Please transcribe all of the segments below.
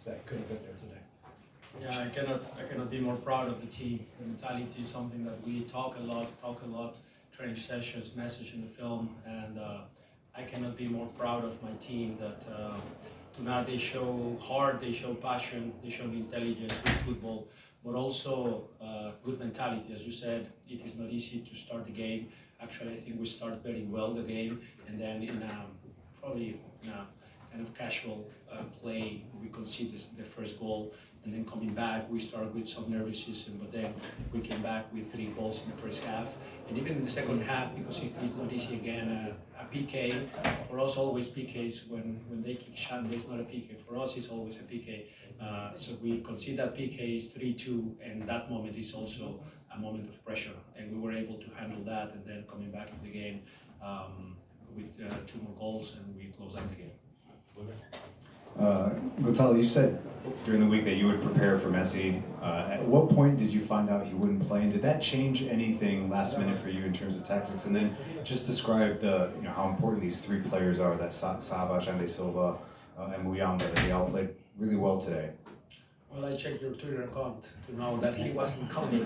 that could have been there today? Yeah, I cannot be more proud of the team. The mentality is something that we talk a lot, training sessions, message in the film, and I cannot be more proud of my team that tonight they show heart, they show passion, they show intelligence with football, but also good mentality. As you said, it is not easy to start the game. Actually, I think we start very well the game, and then in probably in a kind of casual play, we concede the first goal, and then coming back, we start with some nervousness, but then we came back with 3 goals in the first half, and even in the second half, because it's not easy again, a PK, for us always PKs, when they kick shot, it's not a PK, for us it's always a PK, so we concede that PK is 3-2, and that moment is also a moment of pressure, and we were able to handle that, and then coming back in the game with 2 more goals, and we closed out the game. Gonzalo, you said during the week that you would prepare for Messi. At what point did you find out he wouldn't play, and did that change anything last minute for you in terms of tactics? And then just describe how important these 3 players are, that Saba, Xande Silva, and Muyamba, that they all played really well today. Well, I checked your Twitter account to know that he wasn't coming,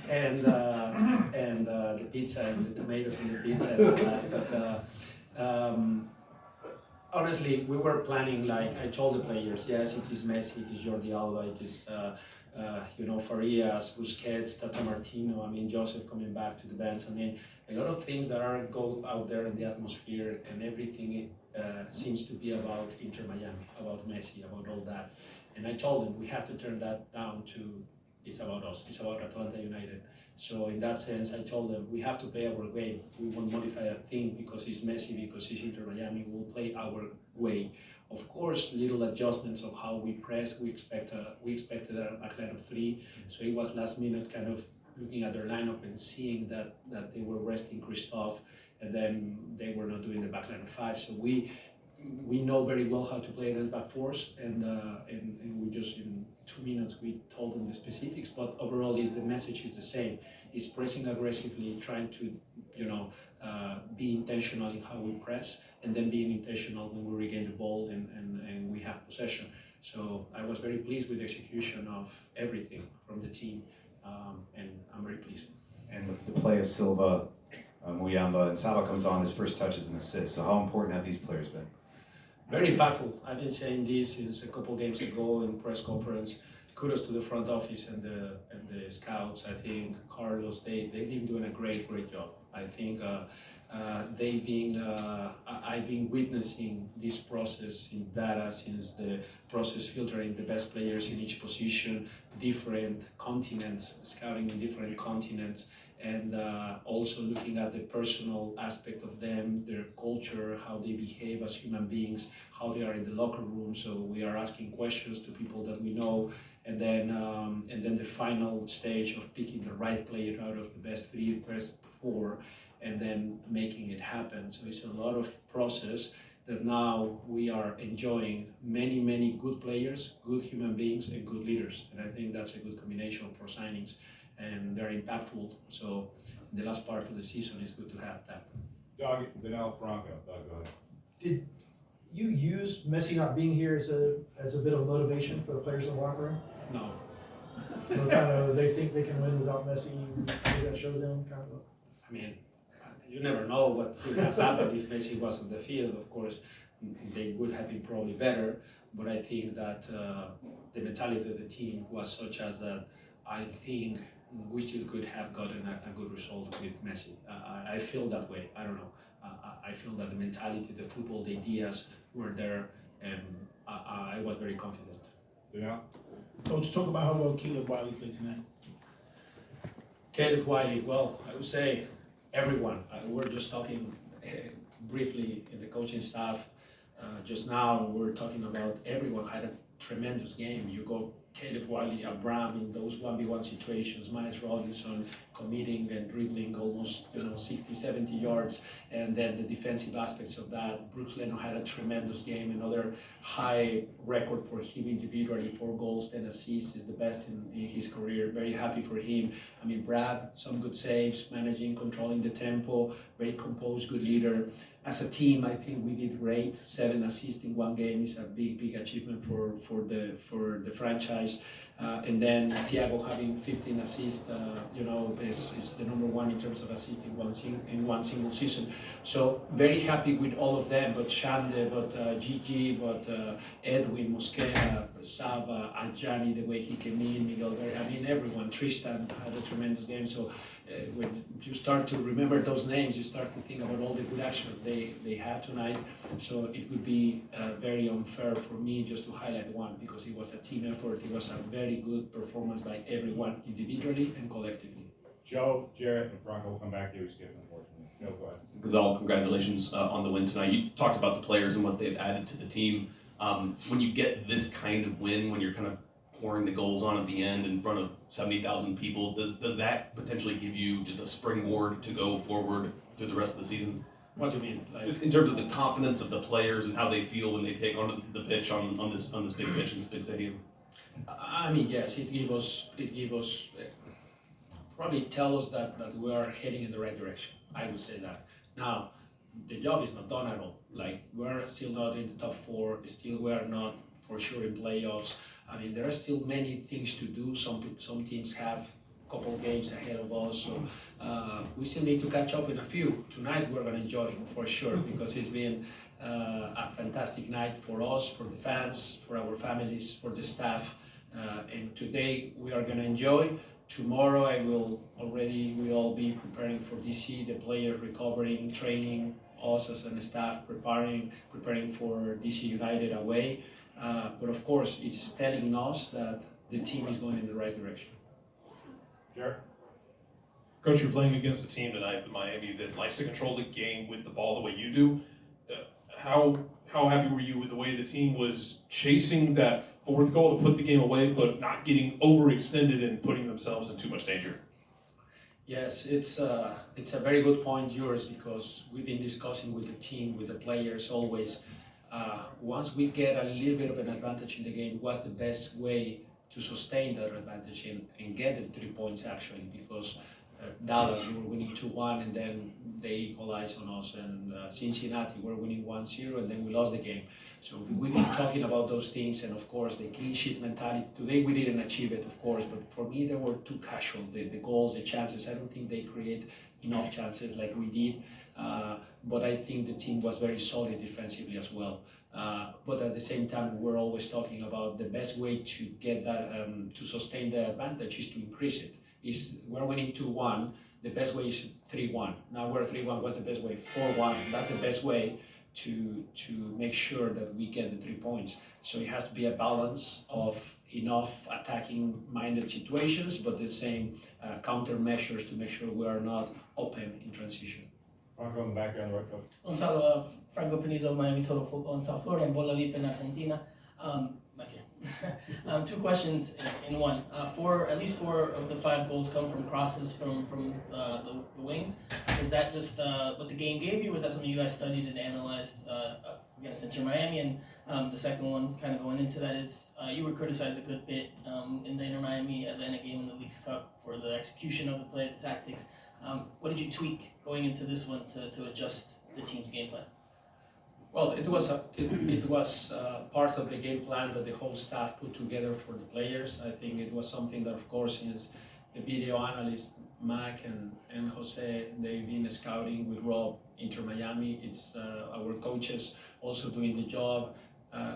and the pizza and the tomatoes and the pizza and all that. But honestly, we were planning, like I told the players, yes, it is Messi, it is Jordi Alba, it is Farias, Busquets, Tata Martino. I mean, Joseph coming back to the bench. I mean, a lot of things that are go out there in the atmosphere, and everything seems to be about Inter Miami, about Messi, about all that. And I told them we have to turn that down to it's about us, it's about Atlanta United. So in that sense, I told them we have to play our way. We won't modify a thing because it's Messi, because it's Inter Miami. We'll play our way. Of course, little adjustments of how we press. We expected a backline of 3. So it was last minute kind of looking at their lineup and seeing that they were resting Christoph, and then they were not doing the backline of 5. So we know very well how to play against back fours, and we just in 2 minutes we told them the specifics. But overall, the message is the same: is pressing aggressively, trying to be intentional in how we press, and then being intentional when we regain the ball and we have possession. So I was very pleased with the execution of everything from the team, and I'm very pleased. And the play of Silva, Muyamba, and Saba comes on, his first touch is an assist. So how important have these players been? Very impactful. I've been saying this since a couple games ago in press conference. Kudos to the front office and the scouts. I think Carlos, they've been doing a great job. I think I've been witnessing this process in data since the process filtering the best players in each position, different continents, scouting in different continents, and also looking at the personal aspect of them, their culture, how they behave as human beings, how they are in the locker room. So we are asking questions to people that we know, and then the final stage of picking the right player out of the best 3, best 4, and then making it happen. So it's a lot of process that now we are enjoying many good players, good human beings, and good leaders. And I think that's a good combination for signings, and they're impactful. So in the last part of the season, it's good to have that. Doug, Danilo Franco. Doug, go ahead. Did you use Messi not being here as a bit of motivation for the players in the locker room? No. They think they can win without Messi. Maybe that show them kind of. I mean, you never know what could have happened if Messi was on the field. Of course, they would have been probably better, but I think that the mentality of the team was such as that I think we still could have gotten a good result with Messi. I feel that way. I don't know. I feel that the mentality, the football, the ideas were there, and I was very confident. Yeah. Coach, talk about how well Caleb Wiley played tonight. Caleb Wiley, well, I would say everyone. We're just talking briefly in the coaching staff just now. We're talking about everyone had a tremendous game. You go Caleb Wiley, Abraham in those 1v1 situations, Miles Robinson committing and dribbling almost 60, 70 yards, and then the defensive aspects of that. Brooks Lennon had a tremendous game, another high record for him individually, 4 goals, 10 assists, is the best in his career. Very happy for him. I mean, Brad, some good saves, managing, controlling the tempo, very composed, good leader. As a team, I think we did great. 7 assists in 1 game is a big achievement for the franchise. And then Thiago having 15 assists, is the number 1 in terms of assists in one single season. So very happy with all of them. But Shande, but Gigi, but Edwin, Mosquera, Sava, Adjani, the way he came in, Miguel. I mean, everyone. Tristan had a tremendous game. So when you start to remember those names, you start to think about all the good actions they had tonight. So it would be very unfair for me just to highlight one, because it was a team effort. It was a very good performance by everyone individually and collectively. Joe, Jarrett, and Franco will come back to you. We skipped, unfortunately. Joe, go ahead. Gonzalo, congratulations on the win tonight. You talked about the players and what they've added to the team. When you get this kind of win, when you're kind of pouring the goals on at the end in front of 70,000 people, does that potentially give you just a springboard to go forward through the rest of the season? What do you mean? Like, Just in terms of the confidence of the players and how they feel when they take onto the pitch on this big pitch in this big stadium. I mean, yes, it gave us probably tell us that we are heading in the right direction. I would say that. Now, the job is not done at all. Like, we're still not in the top 4. Still, we are not for sure in playoffs. I mean, there are still many things to do. Some teams have a couple games ahead of us, so we still need to catch up in a few. Tonight we're going to enjoy for sure, because it's been a fantastic night for us, for the fans, for our families, for the staff. And today we are going to enjoy. Tomorrow we'll all be preparing for DC, the players recovering, training, us as a staff preparing for DC United away. But of course, it's telling us that the team is going in the right direction. Jarrett? Coach, you're playing against a team tonight with Miami that likes to control the game with the ball the way you do. How happy were you with the way the team was chasing that 4th goal to put the game away, but not getting overextended and putting themselves in too much danger? Yes, it's a very good point, yours, because we've been discussing with the team, with the players always. Once we get a little bit of an advantage in the game, what's the best way to sustain that advantage and get the 3 points actually, because Dallas, we were winning 2-1 and then they equalized on us, and Cincinnati, we're winning 1-0 and then we lost the game. So we've been talking about those things, and of course the clean sheet mentality. Today we didn't achieve it, of course, but for me they were too casual. The goals, the chances, I don't think they create enough chances like we did. But I think the team was very solid defensively as well. But at the same time, we're always talking about the best way to get that, to sustain the advantage is to increase it. We're winning 2-1, the best way is 3-1. Now we're 3-1, what's the best way? 4-1, that's the best way to make sure that we get the 3 points. So it has to be a balance of enough attacking-minded situations, but the same countermeasures to make sure we are not open in transition. Franco in the back there on the right, coach. Gonzalo, Franco Penizo, Miami Total Football in South Florida, and Bola Vip in Argentina. Okay. 2 questions in one. At least 4 of the 5 goals come from crosses from the wings. Was that just what the game gave you? Was that something you guys studied and analyzed against Inter Miami? And the second one, kind of going into that, is you were criticized a good bit in the Inter Miami Atlanta game in the Leagues Cup for the execution of the play, the tactics. What did you tweak going into this one to adjust the team's game plan? Well, it was part of the game plan that the whole staff put together for the players. I think it was something that, of course, is the video analyst Mac and Jose, they've been scouting with Rob Inter Miami. It's our coaches also doing the job.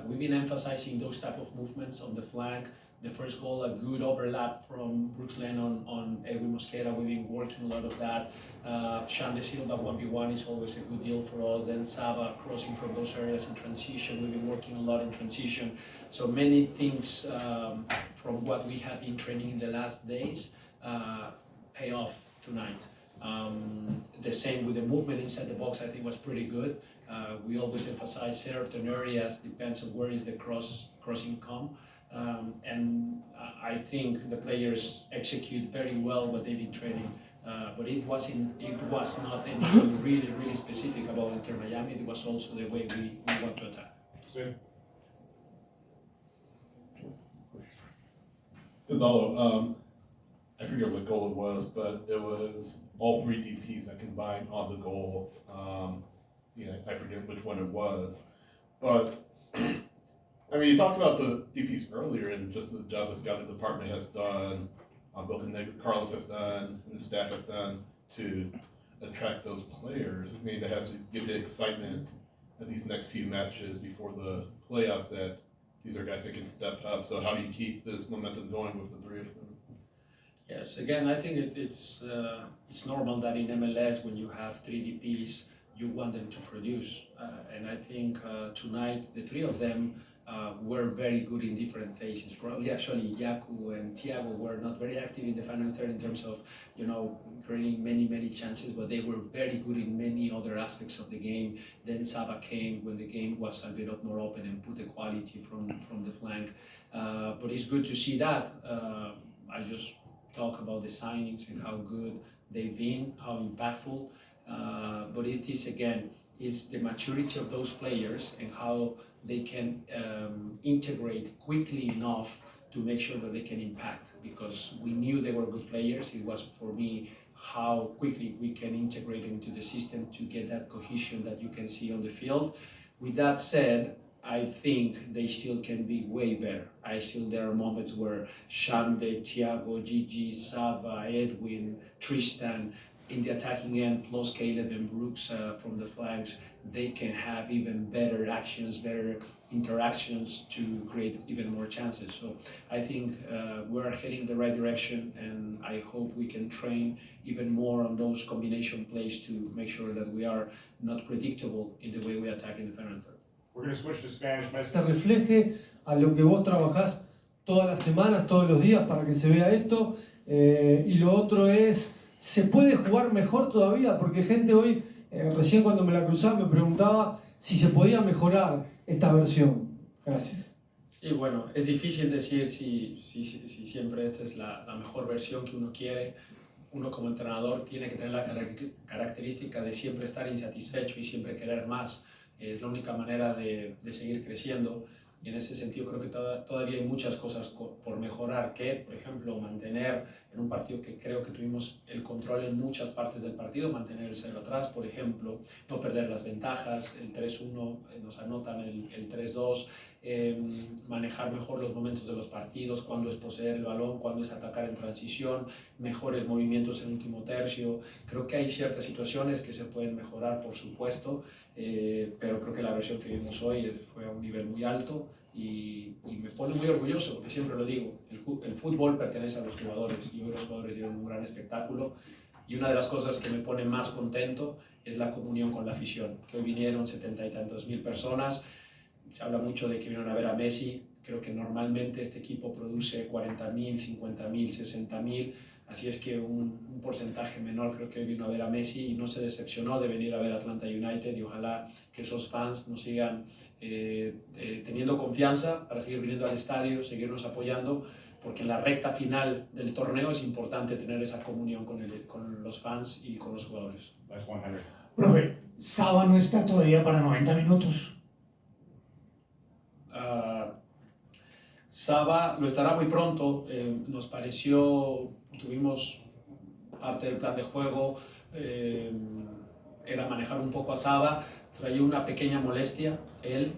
We've been emphasizing those type of movements on the flank. The first goal, a good overlap from Brooks Lennon on Edwin Mosquera. We've been working a lot of that. Shande Silva 1v1 is always a good deal for us. Then Saba crossing from those areas in transition. We've been working a lot in transition. So many things from what we have been training in the last days pay off tonight. The same with the movement inside the box, I think was pretty good. We always emphasize certain areas, depends on where is the crossing come. And I think the players execute very well what they've been training. But it was not anything really specific about Inter Miami. It was also the way we want to attack. Sid? Gonzalo, I forget what goal it was, but it was all three DPs that combined on the goal. I forget which one it was, but I mean, you talked about the DPs earlier and just the job the scouting department has done, Carlos has done, and the staff have done to attract those players. I mean, it has to give you excitement at these next few matches before the playoffs that these are guys that can step up. So how do you keep this momentum going with the three of them? Yes, again, I think it's normal that in MLS, when you have three DPs, you want them to produce. And I think tonight, the three of them were very good in different phases. Probably actually Yaku and Thiago were not very active in the final third in terms of, creating many chances, but they were very good in many other aspects of the game. Then Saba came when the game was a bit more open and put the quality from the flank. But it's good to see that. I just talk about the signings and how good they've been, how impactful. But it is, again, is the maturity of those players and how they can integrate quickly enough to make sure that they can impact, because we knew they were good players. It was, for me, how quickly we can integrate into the system to get that cohesion that you can see on the field. With that said, I think they still can be way better. There are moments where Shande, Thiago, Gigi, Sava, Edwin, Tristan, in the attacking end, plus Caleb and Brooks from the flanks, they can have even better actions, better interactions to create even more chances. So I think we're heading the right direction, and I hope we can train even more on those combination plays to make sure that we are not predictable in the way we attack in the final third. We're going to switch to Spanish. Te refleje a lo que vos trabajás todas las semanas, todos los días para que se vea esto. Y lo otro es, ¿se puede jugar mejor todavía? Porque gente hoy, recién cuando me la cruzaba, me preguntaba si se podía mejorar esta versión. Gracias. Sí, bueno, es difícil decir si siempre esta es la mejor versión que uno quiere. Uno como entrenador tiene que tener la característica de siempre estar insatisfecho y siempre querer más. Es la única manera de seguir creciendo, y en ese sentido creo que todavía hay muchas cosas por mejorar, que por ejemplo mantener en un partido que creo que tuvimos el control en muchas partes del partido, mantener el 0 atrás, por ejemplo, no perder las ventajas, el 3-1 nos anotan el 3-2, manejar mejor los momentos de los partidos, cuándo es poseer el balón, cuándo es atacar en transición, mejores movimientos en último tercio. Creo que hay ciertas situaciones que se pueden mejorar, por supuesto, pero creo que la versión que vimos hoy fue a un nivel muy alto y me pone muy orgulloso, porque siempre lo digo, el fútbol pertenece a los jugadores y hoy los jugadores dieron un gran espectáculo, y una de las cosas que me pone más contento es la comunión con la afición, que hoy vinieron 70 y tantos mil personas. Se habla mucho de que vinieron a ver a Messi. Creo que normalmente este equipo produce 40.000, 50.000, 60.000, así es que un porcentaje menor creo que hoy vino a ver a Messi y no se decepcionó de venir a ver a Atlanta United, y ojalá que esos fans nos sigan teniendo confianza para seguir viniendo al estadio, seguirnos apoyando, porque en la recta final del torneo es importante tener esa comunión con los fans y con los jugadores. Last one, Henry. Profe, Saba no está todavía para 90 minutos. Saba lo estará muy pronto. Nos pareció, tuvimos parte del plan de juego, era manejar un poco a Saba. Traía una pequeña molestia él,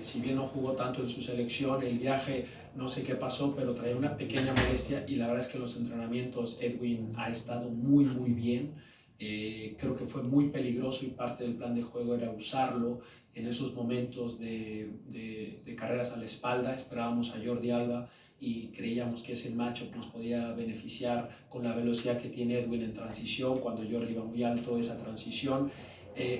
si bien no jugó tanto en su selección, el viaje no sé qué pasó, pero traía una pequeña molestia, y la verdad es que los entrenamientos Edwin ha estado muy bien. Creo que fue muy peligroso, y parte del plan de juego era usarlo en esos momentos de carreras a la espalda. Esperábamos a Jordi Alba y creíamos que ese matchup nos podía beneficiar con la velocidad que tiene Edwin en transición, cuando Jordi va muy alto, esa transición.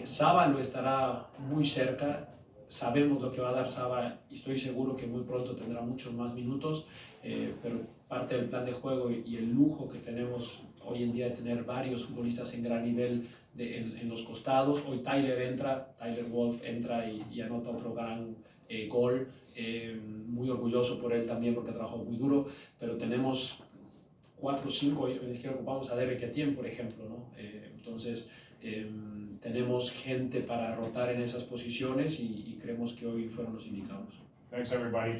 Saba lo estará muy cerca, sabemos lo que va a dar Saba y estoy seguro que muy pronto tendrá muchos más minutos, pero parte del plan de juego y el lujo que tenemos hoy en día de tener varios futbolistas en gran nivel en los costados. Hoy Tyler Wolf entra y anota otro gran gol. Muy orgulloso por él también porque trabajó muy duro, pero tenemos 4 o 5, ni siquiera ocupamos a Derek Etienne, por ejemplo, ¿no? Entonces, tenemos gente para rotar en esas posiciones y creemos que hoy fueron los indicados. Thanks, everybody.